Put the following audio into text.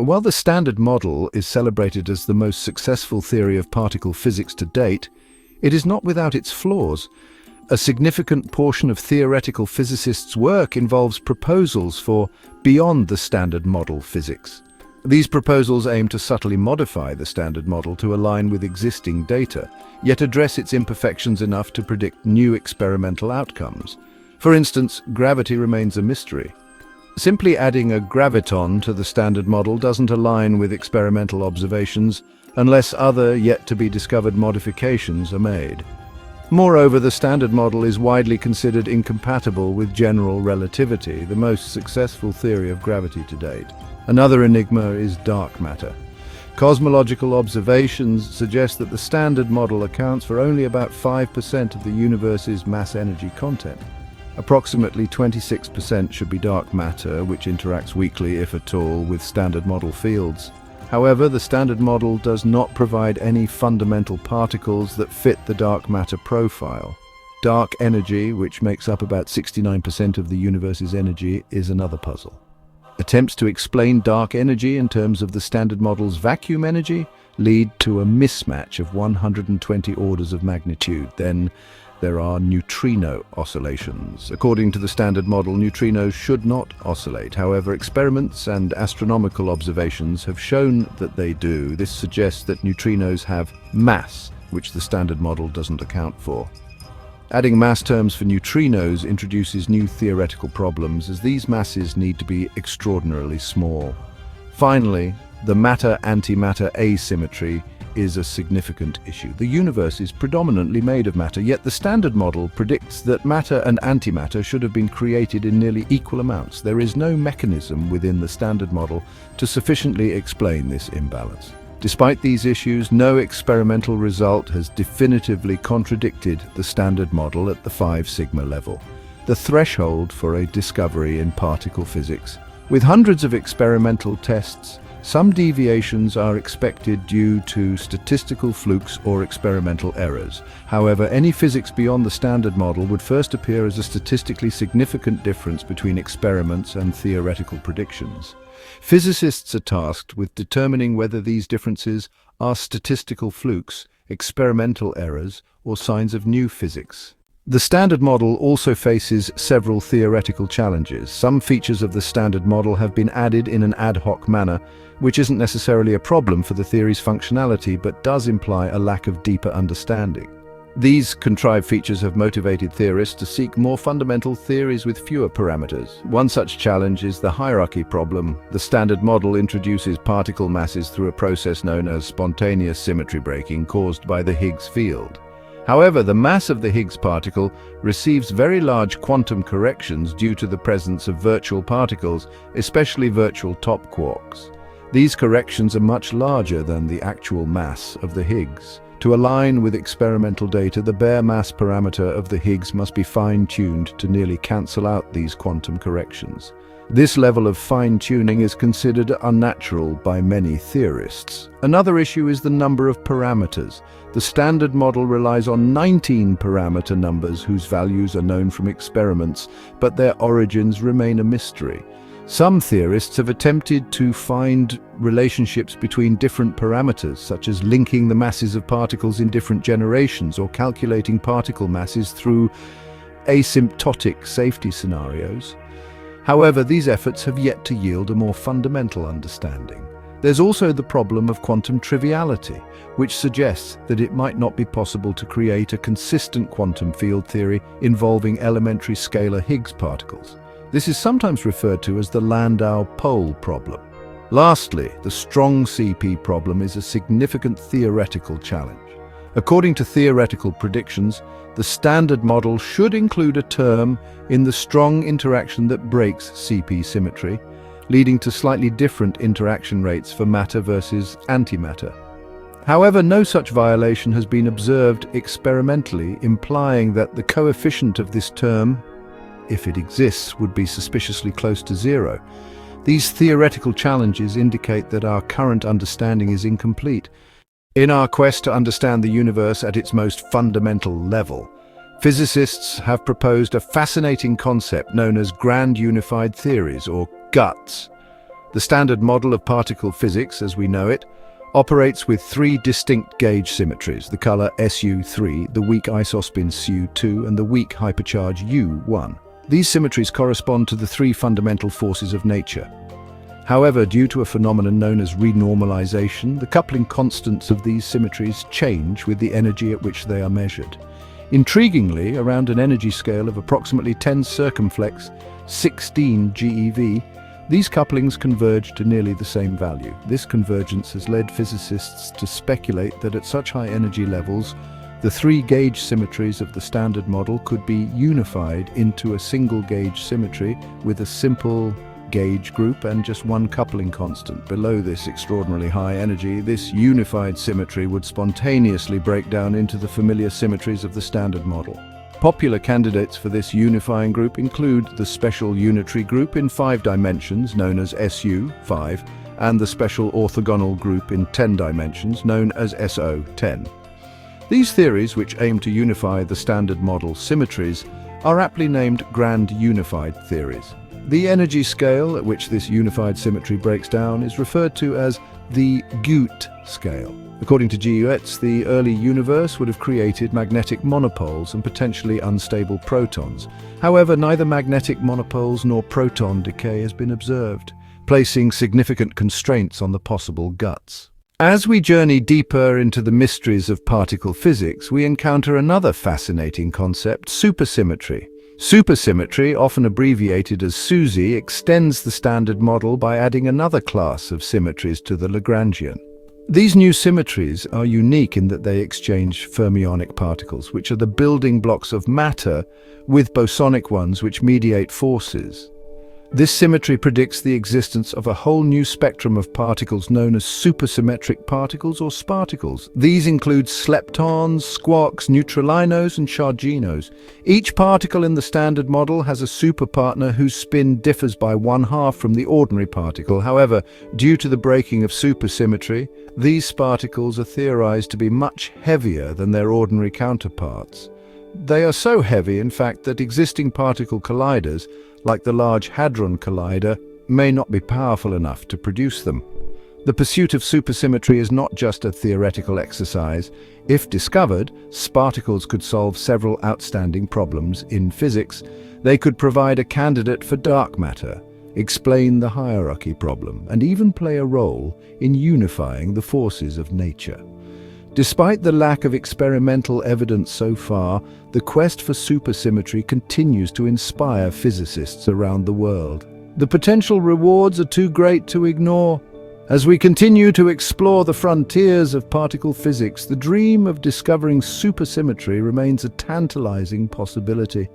While the Standard Model is celebrated as the most successful theory of particle physics to date, it is not without its flaws. A significant portion of theoretical physicists' work involves proposals for beyond the Standard Model physics. These proposals aim to subtly modify the Standard Model to align with existing data, yet address its imperfections enough to predict new experimental outcomes. For instance, gravity remains a mystery. Simply adding a graviton to the Standard Model doesn't align with experimental observations unless other, yet-to-be-discovered modifications are made. Moreover, the Standard Model is widely considered incompatible with general relativity, the most successful theory of gravity to date. Another enigma is dark matter. Cosmological observations suggest that the Standard Model accounts for only about 5% of the universe's mass-energy content. Approximately 26% should be dark matter, which interacts weakly, if at all, with Standard Model fields. However, the Standard Model does not provide any fundamental particles that fit the dark matter profile. Dark energy, which makes up about 69% of the universe's energy, is another puzzle. Attempts to explain dark energy in terms of the Standard Model's vacuum energy lead to a mismatch of 120 orders of magnitude. Then there are neutrino oscillations. According to the Standard Model, neutrinos should not oscillate. However, experiments and astronomical observations have shown that they do. This suggests that neutrinos have mass, which the Standard Model doesn't account for. Adding mass terms for neutrinos introduces new theoretical problems, as these masses need to be extraordinarily small. Finally, the matter-antimatter asymmetry is a significant issue. The universe is predominantly made of matter, yet the Standard Model predicts that matter and antimatter should have been created in nearly equal amounts. There is no mechanism within the Standard Model to sufficiently explain this imbalance. Despite these issues, no experimental result has definitively contradicted the Standard Model at the 5 sigma level, the threshold for a discovery in particle physics. With hundreds of experimental tests, some deviations are expected due to statistical flukes or experimental errors. However, any physics beyond the Standard Model would first appear as a statistically significant difference between experiments and theoretical predictions. Physicists are tasked with determining whether these differences are statistical flukes, experimental errors, or signs of new physics. The Standard Model also faces several theoretical challenges. Some features of the Standard Model have been added in an ad hoc manner, which isn't necessarily a problem for the theory's functionality, but does imply a lack of deeper understanding. These contrived features have motivated theorists to seek more fundamental theories with fewer parameters. One such challenge is the hierarchy problem. The Standard Model introduces particle masses through a process known as spontaneous symmetry breaking caused by the Higgs field. However, the mass of the Higgs particle receives very large quantum corrections due to the presence of virtual particles, especially virtual top quarks. These corrections are much larger than the actual mass of the Higgs. To align with experimental data, the bare mass parameter of the Higgs must be fine-tuned to nearly cancel out these quantum corrections. This level of fine-tuning is considered unnatural by many theorists. Another issue is the number of parameters. The Standard Model relies on 19 parameter numbers whose values are known from experiments, but their origins remain a mystery. Some theorists have attempted to find relationships between different parameters, such as linking the masses of particles in different generations or calculating particle masses through asymptotic safety scenarios. However, these efforts have yet to yield a more fundamental understanding. There's also the problem of quantum triviality, which suggests that it might not be possible to create a consistent quantum field theory involving elementary scalar Higgs particles. This is sometimes referred to as the Landau pole problem. Lastly, the strong CP problem is a significant theoretical challenge. According to theoretical predictions, the Standard Model should include a term in the strong interaction that breaks CP symmetry, leading to slightly different interaction rates for matter versus antimatter. However, no such violation has been observed experimentally, implying that the coefficient of this term, if it exists, would be suspiciously close to zero. These theoretical challenges indicate that our current understanding is incomplete. In our quest to understand the universe at its most fundamental level, physicists have proposed a fascinating concept known as grand unified theories, or GUTs. The standard model of particle physics, as we know it, operates with three distinct gauge symmetries: the color SU3, the weak isospin SU2, and the weak hypercharge U1. These symmetries correspond to the three fundamental forces of nature. However, due to a phenomenon known as renormalization, the coupling constants of these symmetries change with the energy at which they are measured. Intriguingly, around an energy scale of approximately 10 circumflex 16 GeV, these couplings converge to nearly the same value. This convergence has led physicists to speculate that at such high energy levels, the three gauge symmetries of the standard model could be unified into a single gauge symmetry with a simple gauge group and just one coupling constant. Below this extraordinarily high energy, this unified symmetry would spontaneously break down into the familiar symmetries of the standard model. Popular candidates for this unifying group include the special unitary group in 5 dimensions, known as SU5, and the special orthogonal group in 10 dimensions, known as SO10. These theories, which aim to unify the standard model symmetries, are aptly named grand unified theories. The energy scale at which this unified symmetry breaks down is referred to as the Guth scale. According to Guth, the early universe would have created magnetic monopoles and potentially unstable protons. However, neither magnetic monopoles nor proton decay has been observed, placing significant constraints on the possible guts. As we journey deeper into the mysteries of particle physics, we encounter another fascinating concept: supersymmetry. Supersymmetry, often abbreviated as SUSY, extends the standard model by adding another class of symmetries to the Lagrangian. These new symmetries are unique in that they exchange fermionic particles, which are the building blocks of matter, with bosonic ones which mediate forces. This symmetry predicts the existence of a whole new spectrum of particles known as supersymmetric particles or sparticles. These include leptons, squarks, neutralinos, and charginos. Each particle in the standard model has a superpartner whose spin differs by 1/2 from the ordinary particle. However, due to the breaking of supersymmetry, these particles are theorized to be much heavier than their ordinary counterparts. They are so heavy, in fact, that existing particle colliders, like the Large Hadron Collider, may not be powerful enough to produce them. The pursuit of supersymmetry is not just a theoretical exercise. If discovered, sparticles could solve several outstanding problems in physics. They could provide a candidate for dark matter, explain the hierarchy problem, and even play a role in unifying the forces of nature. Despite the lack of experimental evidence so far, the quest for supersymmetry continues to inspire physicists around the world. The potential rewards are too great to ignore. As we continue to explore the frontiers of particle physics, the dream of discovering supersymmetry remains a tantalizing possibility.